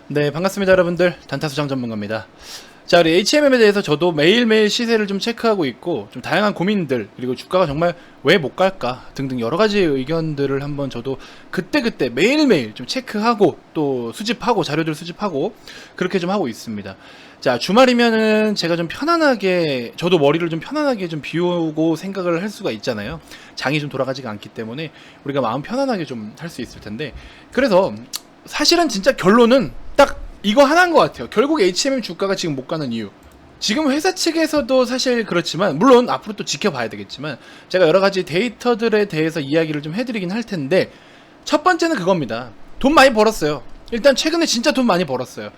네, 반갑습니다, 여러분들. 단타수장 전문가입니다. 자, 우리 HMM에 대해서 저도 매일매일 시세를 좀 체크하고 있고, 좀 다양한 고민들, 그리고 주가가 정말 왜 못 갈까 등등 여러 가지 의견들을 한번 저도 그때그때 매일매일 좀 체크하고, 또 수집하고, 자료들 수집하고, 그렇게 좀 하고 있습니다. 자, 주말이면은 제가 좀 편안하게, 저도 머리를 좀 편안하게 좀 비우고 생각을 할 수가 있잖아요. 장이 좀 돌아가지가 않기 때문에 우리가 마음 편안하게 좀 할 수 있을 텐데, 그래서 사실은 진짜 결론은 딱 이거 하나인 것 같아요. 결국 HMM 주가가 지금 못 가는 이유. 지금 회사 측에서도 사실 그렇지만, 물론 앞으로 또 지켜봐야 되겠지만, 제가 여러 가지 데이터들에 대해서 이야기를 좀 해드리긴 할 텐데, 첫 번째는 그겁니다. 돈 많이 벌었어요. 일단 최근에 진짜 돈 많이 벌었어요.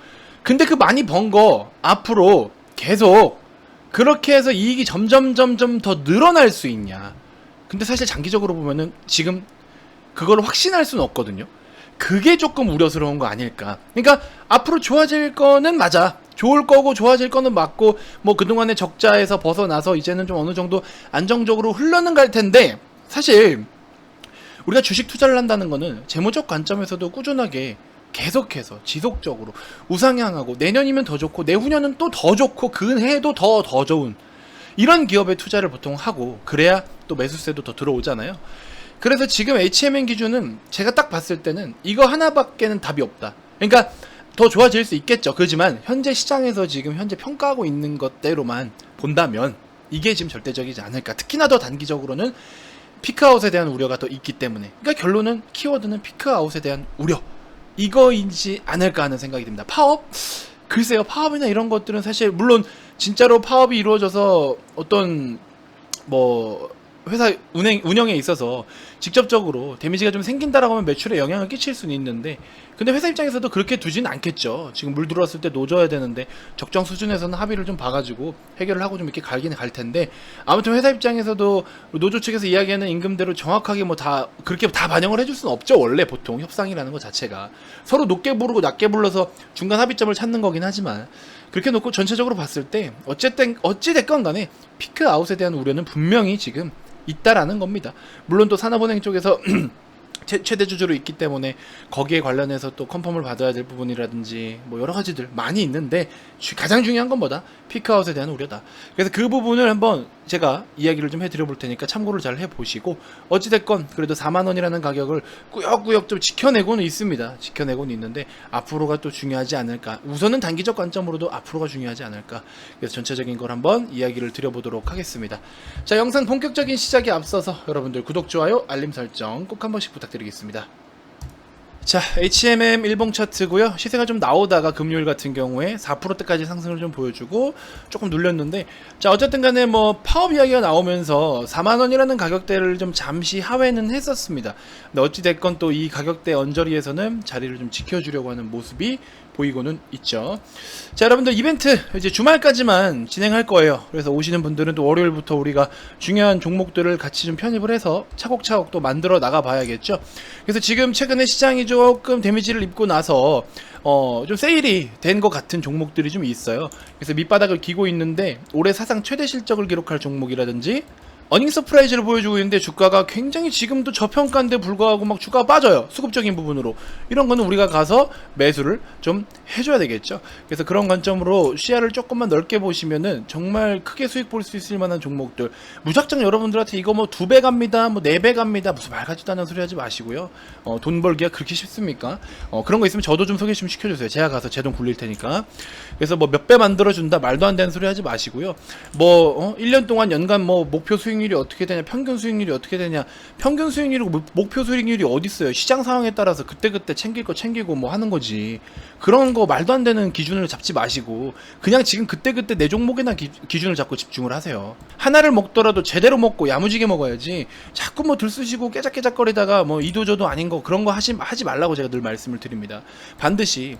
근데 그 많이 번 거 앞으로 계속 그렇게 해서 이익이 점점 더 늘어날 수 있냐. 근데 사실 장기적으로 보면은 지금 그걸 확신할 수는 없거든요. 그게 조금 우려스러운 거 아닐까. 그러니까 앞으로 좋아질 거는 맞아. 좋을 거고 좋아질 거는 맞고, 뭐 그동안의 적자에서 벗어나서 이제는 좀 어느 정도 안정적으로 흘러는 갈 텐데, 사실 우리가 주식 투자를 한다는 거는 재무적 관점에서도 꾸준하게 계속해서 지속적으로 우상향하고, 내년이면 더 좋고 내후년은 또 더 좋고 그 해도 더 좋은 이런 기업에 투자를 보통 하고, 그래야 또 매수세도 더 들어오잖아요. 그래서 지금 HMM 기준은 제가 딱 봤을 때는 이거 하나밖에는 답이 없다. 그러니까 더 좋아질 수 있겠죠. 그렇지만 현재 시장에서 지금 현재 평가하고 있는 것대로만 본다면 이게 지금 절대적이지 않을까. 특히나 더 단기적으로는 피크아웃에 대한 우려가 더 있기 때문에, 그러니까 결론은 키워드는 피크아웃에 대한 우려, 이거이지 않을까 하는 생각이 듭니다. 파업? 글쎄요, 파업이나 이런 것들은 사실 물론 진짜로 파업이 이루어져서 어떤 뭐 회사 운영에 있어서 직접적으로 데미지가 좀 생긴다라고 하면 매출에 영향을 끼칠 수는 있는데, 근데 회사 입장에서도 그렇게 두진 않겠죠. 지금 물 들어왔을 때 노져야 되는데 적정 수준에서는 합의를 좀 봐가지고 해결을 하고 좀 이렇게 갈긴 갈 텐데, 아무튼 회사 입장에서도 노조 측에서 이야기하는 임금대로 정확하게 뭐 다 그렇게 다 반영을 해줄 수는 없죠. 원래 보통 협상이라는 것 자체가 서로 높게 부르고 낮게 불러서 중간 합의점을 찾는 거긴 하지만, 그렇게 놓고 전체적으로 봤을 때 어찌됐건 간에 피크아웃에 대한 우려는 분명히 지금 있다라는 겁니다. 물론 또 산업은행 쪽에서 최대 주주로 있기 때문에 거기에 관련해서 또 컨펌을 받아야 될 부분이라든지 뭐 여러 가지들 많이 있는데, 가장 중요한 건 뭐다? 피크아웃에 대한 우려다. 그래서 그 부분을 한번 제가 이야기를 좀 해드려 볼 테니까 참고를 잘 해보시고, 어찌됐건 그래도 4만원이라는 가격을 꾸역꾸역 좀 지켜내고는 있습니다. 지켜내고는 있는데 앞으로가 또 중요하지 않을까. 우선은 단기적 관점으로도 앞으로가 중요하지 않을까. 그래서 전체적인 걸 한번 이야기를 드려보도록 하겠습니다. 자, 영상 본격적인 시작에 앞서서 여러분들 구독, 좋아요, 알림 설정 꼭 한 번씩 부탁드리겠습니다. 자, HMM 일봉 차트고요. 시세가 좀 나오다가 금요일 같은 경우에 4%대까지 상승을 좀 보여주고 조금 눌렸는데, 자, 어쨌든 간에 뭐 파업 이야기가 나오면서 4만원이라는 가격대를 좀 잠시 하회는 했었습니다. 근데 어찌됐건 또 이 가격대 언저리에서는 자리를 좀 지켜주려고 하는 모습이 보이고는 있죠. 자, 여러분들 이벤트 이제 주말까지만 진행할 거예요. 그래서 오시는 분들은 또 월요일부터 우리가 중요한 종목들을 같이 좀 편입을 해서 차곡차곡 또 만들어 나가 봐야겠죠. 그래서 지금 최근에 시장이 조금 데미지를 입고 나서 좀 세일이 된 것 같은 종목들이 좀 있어요. 그래서 밑바닥을 기고 있는데, 올해 사상 최대 실적을 기록할 종목이라든지 어닝 서프라이즈를 보여주고 있는데 주가가 굉장히 지금도 저평가인데 불구하고 막 주가가 빠져요. 수급적인 부분으로. 이런 거는 우리가 가서 매수를 좀 해줘야 되겠죠. 그래서 그런 관점으로 시야를 조금만 넓게 보시면은 정말 크게 수익 볼 수 있을 만한 종목들, 무작정 여러분들한테 이거 뭐 2배 갑니다, 뭐 4배 갑니다, 무슨 말 같지도 않은 소리 하지 마시고요. 돈 벌기가 그렇게 쉽습니까? 그런 거 있으면 저도 좀 소개 좀 시켜주세요. 제가 가서 제 돈 굴릴 테니까. 그래서 뭐 몇 배 만들어준다, 말도 안 되는 소리 하지 마시고요. 뭐 1년 동안 연간 뭐 목표 수익률이 어떻게 되냐, 평균 수익률이 어떻게 되냐, 평균 수익률이고 목표 수익률이 어디 있어요? 시장 상황에 따라서 그때그때 챙길 거 챙기고 뭐 하는 거지. 그런 거 말도 안 되는 기준을 잡지 마시고 그냥 지금 그때그때 내 종목에나 기준을 잡고 집중을 하세요. 하나를 먹더라도 제대로 먹고 야무지게 먹어야지, 자꾸 뭐 들쑤시고 깨작깨작거리다가 뭐 이도저도 아닌 거 그런 거 하지 말라고 제가 늘 말씀을 드립니다. 반드시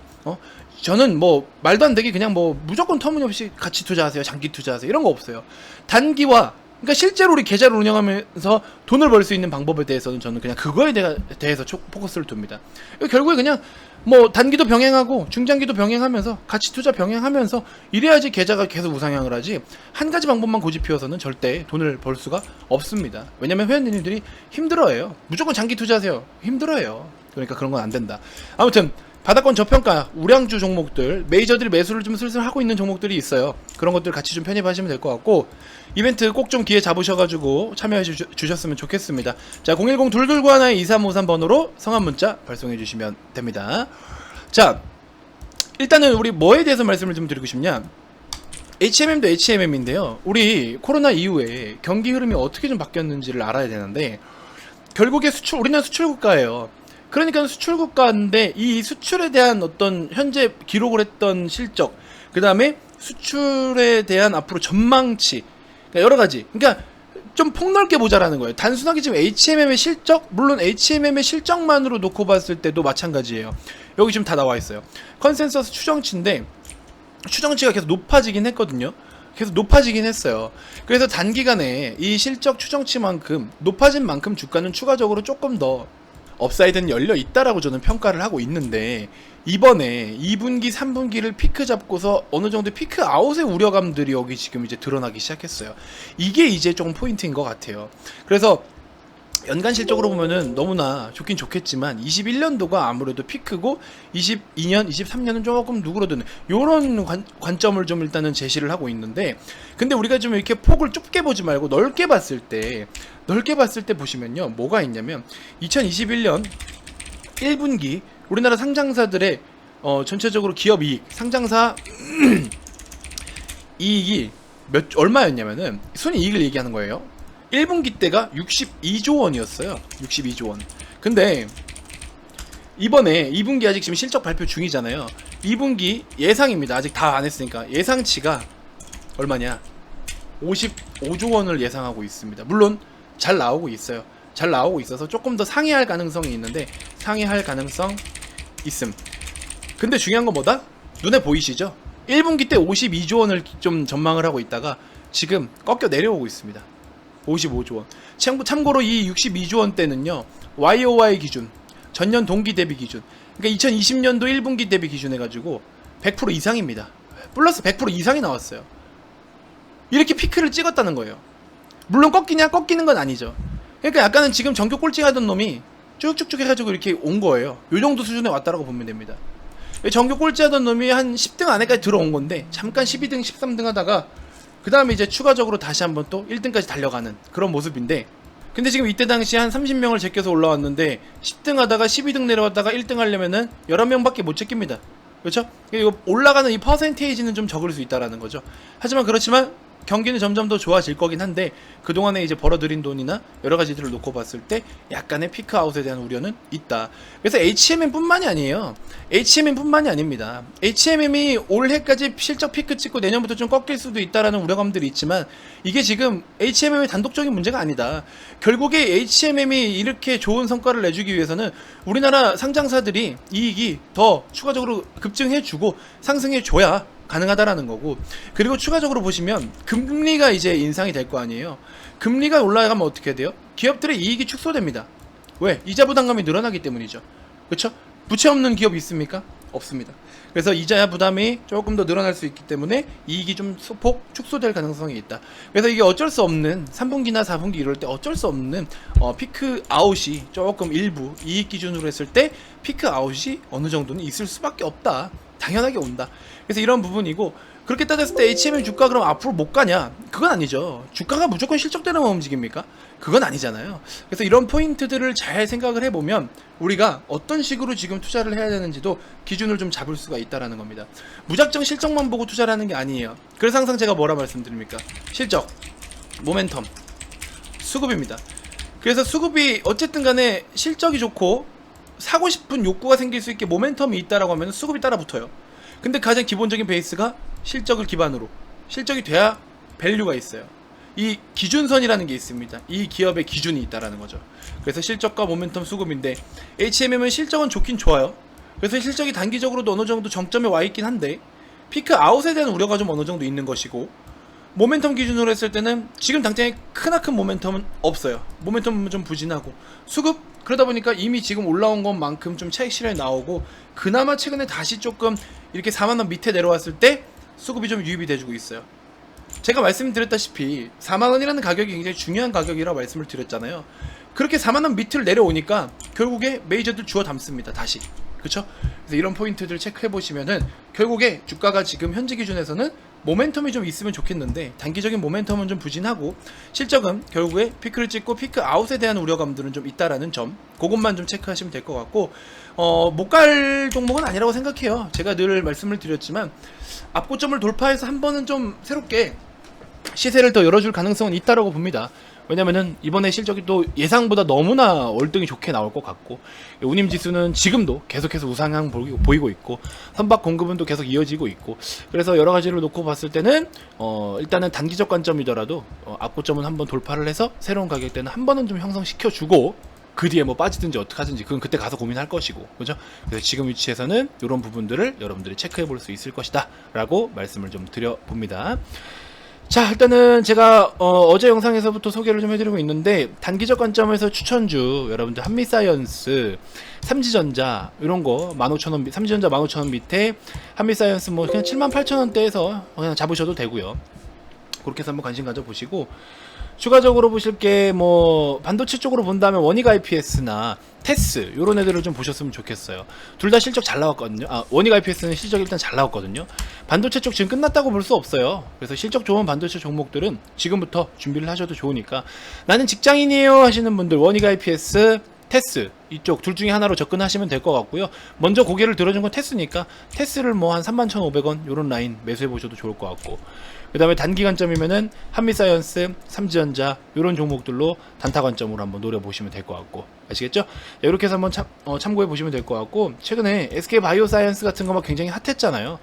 저는 뭐 말도 안 되게 그냥 뭐 무조건 터무니없이 가치 투자하세요, 장기 투자하세요, 이런 거 없어요. 단기와, 그러니까 실제로 우리 계좌를 운영하면서 돈을 벌 수 있는 방법에 대해서는 저는 그냥 그거에 대해서 포커스를 둡니다. 결국에 그냥 뭐 단기도 병행하고 중장기도 병행하면서 가치 투자 병행하면서 이래야지 계좌가 계속 우상향을 하지, 한 가지 방법만 고집피워서는 절대 돈을 벌 수가 없습니다. 왜냐면 회원님들이 힘들어해요. 무조건 장기 투자하세요. 힘들어해요. 그러니까 그런 건 안 된다. 아무튼 바닥권 저평가 우량주 종목들, 메이저들이 매수를 좀 슬슬 하고 있는 종목들이 있어요. 그런 것들 같이 좀 편입하시면 될 것 같고, 이벤트 꼭 좀 기회 잡으셔가지고 참여해 주셨으면 좋겠습니다. 자, 010-2251-2353번으로 성함 문자 발송해 주시면 됩니다. 자, 일단은 우리 뭐에 대해서 말씀을 좀 드리고 싶냐, HMM도 HMM인데요. 우리 코로나 이후에 경기 흐름이 어떻게 좀 바뀌었는지를 알아야 되는데, 결국에 우리는 수출 국가예요. 그러니까 수출 국가인데 이 수출에 대한 어떤 현재 기록을 했던 실적, 그 다음에 수출에 대한 앞으로 전망치, 그러니까 여러 가지, 그러니까 좀 폭넓게 보자라는 거예요. 단순하게 지금 HMM의 실적, 물론 HMM의 실적만으로 놓고 봤을 때도 마찬가지예요. 여기 지금 다 나와 있어요. 컨센서스 추정치인데 추정치가 계속 높아지긴 했거든요. 계속 높아지긴 했어요. 그래서 단기간에 이 실적 추정치만큼 높아진 만큼 주가는 추가적으로 조금 더 업사이드는 열려 있다라고 저는 평가를 하고 있는데, 이번에 2분기, 3분기를 피크 잡고서 어느 정도 피크 아웃의 우려감들이 여기 지금 이제 드러나기 시작했어요. 이게 이제 조금 포인트인 것 같아요. 그래서 연간 실적으로 보면은 너무나 좋긴 좋겠지만 21년도가 아무래도 피크고 22년, 23년은 조금 누그러드는 요런 관점을 좀 일단은 제시를 하고 있는데, 근데 우리가 좀 이렇게 폭을 좁게 보지 말고 넓게 봤을 때 보시면요, 뭐가 있냐면 2021년 1분기 우리나라 상장사들의 전체적으로 기업 이익, 상장사 이익이 얼마였냐면은 순이익을 얘기하는 거예요. 1분기 때가 62조 원이었어요. 62조 원. 근데 이번에 2분기 아직 지금 실적 발표 중이잖아요. 2분기 예상입니다. 아직 다 안 했으니까. 예상치가 얼마냐? 55조 원을 예상하고 있습니다. 물론 잘 나오고 있어요. 잘 나오고 있어서 조금 더 상회할 가능성이 있는데, 상회할 가능성 있음. 근데 중요한 건 뭐다? 눈에 보이시죠? 1분기 때 52조 원을 좀 전망을 하고 있다가 지금 꺾여 내려오고 있습니다. 55조 원. 참고로 이 62조 원 때는요, YOY 기준, 전년 동기 대비 기준, 그러니까 2020년도 1분기 대비 기준 해가지고 100% 이상입니다. 플러스 100% 이상이 나왔어요. 이렇게 피크를 찍었다는 거예요. 물론 꺾이는 건 아니죠. 그러니까 약간은 지금 전교 꼴찌 하던 놈이 쭉쭉쭉 해가지고 이렇게 온 거예요. 요 정도 수준에 왔다라고 보면 됩니다. 전교 꼴찌 하던 놈이 한 10등 안에까지 들어온 건데, 잠깐 12등, 13등 하다가 그 다음에 이제 추가적으로 다시 한번 또 1등까지 달려가는 그런 모습인데, 근데 지금 이때 당시 한 30명을 제껴서 올라왔는데 10등 하다가 12등 내려왔다가 1등 하려면은 11명밖에 못 제낍니다. 그렇죠? 이거 올라가는 이 퍼센테이지는 좀 적을 수 있다라는 거죠. 하지만 그렇지만 경기는 점점 더 좋아질 거긴 한데, 그동안에 이제 벌어들인 돈이나 여러 가지들을 놓고 봤을 때 약간의 피크 아웃에 대한 우려는 있다. 그래서 HMM뿐만이 아니에요. HMM뿐만이 아닙니다. HMM이 올해까지 실적 피크 찍고 내년부터 좀 꺾일 수도 있다라는 우려감들이 있지만, 이게 지금 HMM의 단독적인 문제가 아니다. 결국에 HMM이 이렇게 좋은 성과를 내주기 위해서는 우리나라 상장사들이 이익이 더 추가적으로 급증해주고 상승해줘야 가능하다라는 거고, 그리고 추가적으로 보시면 금리가 이제 인상이 될 거 아니에요. 금리가 올라가면 어떻게 돼요? 기업들의 이익이 축소됩니다. 왜? 이자 부담감이 늘어나기 때문이죠. 그렇죠? 부채 없는 기업이 있습니까? 없습니다. 그래서 이자 부담이 조금 더 늘어날 수 있기 때문에 이익이 좀 소폭 축소될 가능성이 있다. 그래서 이게 어쩔 수 없는 3분기나 4분기 이럴 때 어쩔 수 없는 피크 아웃이 조금 일부 이익 기준으로 했을 때 피크 아웃이 어느 정도는 있을 수밖에 없다. 당연하게 온다. 그래서 이런 부분이고, 그렇게 따졌을 때 HMM 주가 그럼 앞으로 못 가냐? 그건 아니죠. 주가가 무조건 실적대로만 움직입니까? 그건 아니잖아요. 그래서 이런 포인트들을 잘 생각을 해보면 우리가 어떤 식으로 지금 투자를 해야 되는지도 기준을 좀 잡을 수가 있다라는 겁니다. 무작정 실적만 보고 투자를 하는 게 아니에요. 그래서 항상 제가 뭐라 말씀드립니까? 실적, 모멘텀, 수급입니다. 그래서 수급이 어쨌든 간에 실적이 좋고 사고 싶은 욕구가 생길 수 있게 모멘텀이 있다라고 하면 수급이 따라 붙어요. 근데 가장 기본적인 베이스가 실적을 기반으로, 실적이 돼야 밸류가 있어요. 이 기준선이라는 게 있습니다. 이 기업의 기준이 있다라는 거죠. 그래서 실적과 모멘텀 수급인데, HMM은 실적은 좋긴 좋아요. 그래서 실적이 단기적으로도 어느 정도 정점에 와 있긴 한데 피크 아웃에 대한 우려가 좀 어느 정도 있는 것이고, 모멘텀 기준으로 했을 때는 지금 당장에 크나큰 모멘텀은 없어요. 모멘텀은 좀 부진하고, 수급 그러다 보니까 이미 지금 올라온 것만큼 좀 차익 실현이 나오고, 그나마 최근에 다시 조금 이렇게 4만원 밑에 내려왔을 때 수급이 좀 유입이 돼주고 있어요. 제가 말씀드렸다시피 4만원이라는 가격이 굉장히 중요한 가격이라고 말씀을 드렸잖아요. 그렇게 4만원 밑을 내려오니까 결국에 메이저들 주워 담습니다. 다시 그쵸? 그래서 이런 포인트들 체크해 보시면은 결국에 주가가 지금 현재 기준에서는 모멘텀이 좀 있으면 좋겠는데 단기적인 모멘텀은 좀 부진하고 실적은 결국에 피크를 찍고 피크 아웃에 대한 우려감들은 좀 있다라는 점, 그것만 좀 체크하시면 될 것 같고, 못 갈 종목은 아니라고 생각해요. 제가 늘 말씀을 드렸지만 앞고점을 돌파해서 한 번은 좀 새롭게 시세를 더 열어줄 가능성은 있다라고 봅니다. 왜냐면은 이번에 실적이 또 예상보다 너무나 월등히 좋게 나올 것 같고, 운임지수는 지금도 계속해서 우상향 보이고 있고, 선박 공급은 또 계속 이어지고 있고, 그래서 여러 가지를 놓고 봤을 때는 일단은 단기적 관점이더라도 앞고점은 한번 돌파를 해서 새로운 가격대는 한 번은 좀 형성시켜주고, 그 뒤에 뭐 빠지든지 어떻게 하든지 그건 그때 가서 고민할 것이고, 그죠? 그래서 지금 위치에서는 이런 부분들을 여러분들이 체크해 볼 수 있을 것이다 라고 말씀을 좀 드려봅니다. 자, 일단은 제가 어제 영상에서부터 소개를 좀 해드리고 있는데, 단기적 관점에서 추천주 여러분들 한미사이언스, 삼지전자 이런 거 15,000원, 삼지전자 15,000원 밑에 한미사이언스 뭐 그냥 78,000원대에서 그냥 잡으셔도 되고요. 그렇게 해서 한번 관심 가져보시고, 추가적으로 보실 게 뭐 반도체 쪽으로 본다면 원익 IPS나 테스 요런 애들을 좀 보셨으면 좋겠어요. 둘 다 실적 잘 나왔거든요. 원익 IPS는 실적이 일단 잘 나왔거든요. 반도체 쪽 지금 끝났다고 볼 수 없어요. 그래서 실적 좋은 반도체 종목들은 지금부터 준비를 하셔도 좋으니까, 나는 직장인이에요 하시는 분들 원익 IPS, 테스 이쪽 둘 중에 하나로 접근하시면 될 것 같고요. 먼저 고개를 들어준 건 테스니까 테스를 뭐 한 31,500원 요런 라인 매수해 보셔도 좋을 것 같고, 그 다음에 단기 관점이면은 한미사이언스, 삼지전자 요런 종목들로 단타 관점으로 한번 노려보시면 될 것 같고, 아시겠죠? 이렇게 해서 한번 참고해 보시면 될 것 같고, 최근에 SK바이오사이언스 같은 거 막 굉장히 핫했잖아요.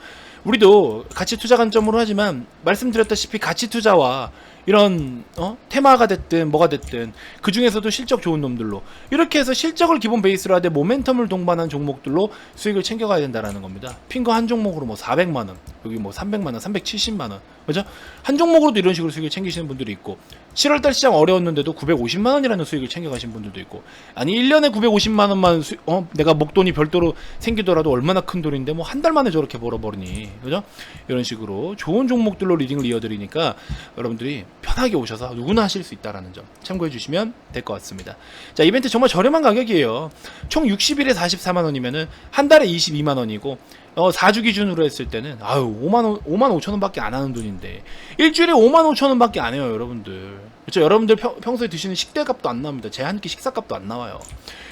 우리도 가치 투자 관점으로 하지만 말씀드렸다시피 가치 투자와 이런 테마가 됐든 뭐가 됐든 그 중에서도 실적 좋은 놈들로 이렇게 해서 실적을 기본 베이스로 하되 모멘텀을 동반한 종목들로 수익을 챙겨가야 된다라는 겁니다. 핀 거 한 종목으로 뭐 400만원, 여기 뭐 300만원, 370만원, 그죠? 한 종목으로도 이런 식으로 수익을 챙기시는 분들이 있고, 7월달 시장 어려웠는데도 950만원이라는 수익을 챙겨가신 분들도 있고, 아니 1년에 950만원만 내가 목돈이 별도로 생기더라도 얼마나 큰 돈인데 뭐 한 달 만에 저렇게 벌어버리니, 그죠? 이런 식으로 좋은 종목들로 리딩을 이어드리니까 여러분들이 편하게 오셔서 누구나 하실 수 있다라는 점 참고해 주시면 될 것 같습니다. 자, 이벤트 정말 저렴한 가격이에요. 총 60일에 44만원이면은 한 달에 22만원이고, 4주 기준으로 했을 때는 5만 5천 원밖에 안 하는 돈인데 일주일에 5만 5천 원밖에 안 해요, 여러분들. 그렇죠? 여러분들 평소에 드시는 식대값도 안 나옵니다. 제 한 끼 식사값도 안 나와요.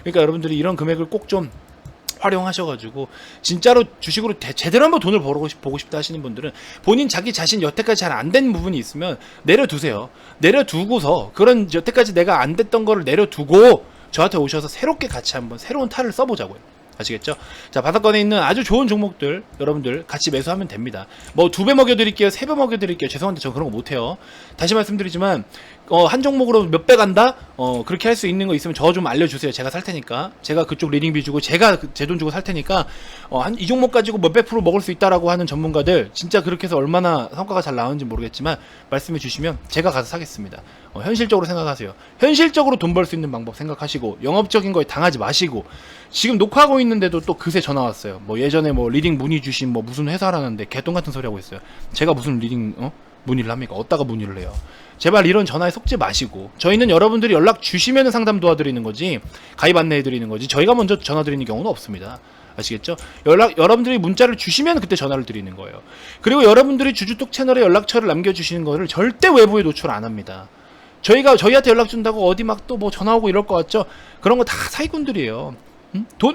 그러니까 여러분들이 이런 금액을 꼭 좀 활용하셔가지고 진짜로 주식으로 제대로 한번 돈을 보고 싶다 하시는 분들은 본인 자기 자신 여태까지 잘 안 된 부분이 있으면 내려두세요. 내려두고서 그런 여태까지 내가 안 됐던 거를 내려두고 저한테 오셔서 새롭게 같이 한번 새로운 탈을 써보자고요. 아시겠죠? 자, 바닥권에 있는 아주 좋은 종목들 여러분들 같이 매수하면 됩니다. 뭐 2배 먹여드릴게요, 3배 먹여드릴게요. 죄송한데 저 그런 거 못해요. 다시 말씀드리지만 한 종목으로 몇 배 간다? 그렇게 할 수 있는 거 있으면 저 좀 알려주세요. 제가 살 테니까. 제가 그쪽 리딩비 주고 제가 제 돈 주고 살 테니까 이 종목 가지고 몇백 프로 먹을 수 있다라고 하는 전문가들 진짜 그렇게 해서 얼마나 성과가 잘 나오는지 모르겠지만 말씀해 주시면 제가 가서 사겠습니다. 현실적으로 생각하세요. 현실적으로 돈 벌 수 있는 방법 생각하시고 영업적인 거에 당하지 마시고. 지금 녹화하고 있는데도 또 그새 전화 왔어요. 뭐 예전에 뭐 리딩 문의 주신 뭐 무슨 회사라는데 개똥 같은 소리 하고 있어요. 제가 무슨 리딩 문의를 합니까? 어디다가 문의를 해요? 제발 이런 전화에 속지 마시고, 저희는 여러분들이 연락 주시면 상담 도와드리는 거지 가입 안내해 드리는 거지 저희가 먼저 전화 드리는 경우는 없습니다. 아시겠죠? 여러분들이 문자를 주시면 그때 전화를 드리는 거예요. 그리고 여러분들이 주주톡 채널에 연락처를 남겨주시는 거를 절대 외부에 노출 안 합니다. 저희한테 연락 준다고 어디 막 또 뭐 전화 오고 이럴 것 같죠? 그런 거 다 사기꾼들이에요.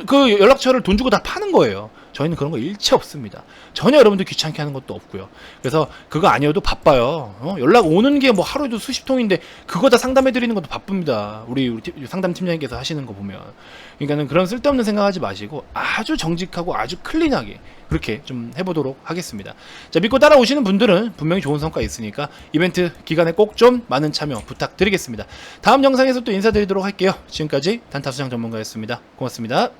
그 연락처를 돈 주고 다 파는 거예요. 저희는 그런 거 일체 없습니다. 전혀 여러분들 귀찮게 하는 것도 없고요. 그래서 그거 아니어도 바빠요. 연락 오는 게 뭐 하루에도 수십 통인데 그거 다 상담해 드리는 것도 바쁩니다. 우리 상담 팀장님께서 하시는 거 보면. 그러니까는 그런 쓸데없는 생각하지 마시고 아주 정직하고 아주 클린하게 그렇게 좀 해보도록 하겠습니다. 자, 믿고 따라오시는 분들은 분명히 좋은 성과 있으니까 이벤트 기간에 꼭 좀 많은 참여 부탁드리겠습니다. 다음 영상에서 또 인사드리도록 할게요. 지금까지 단타수장 전문가였습니다. 고맙습니다.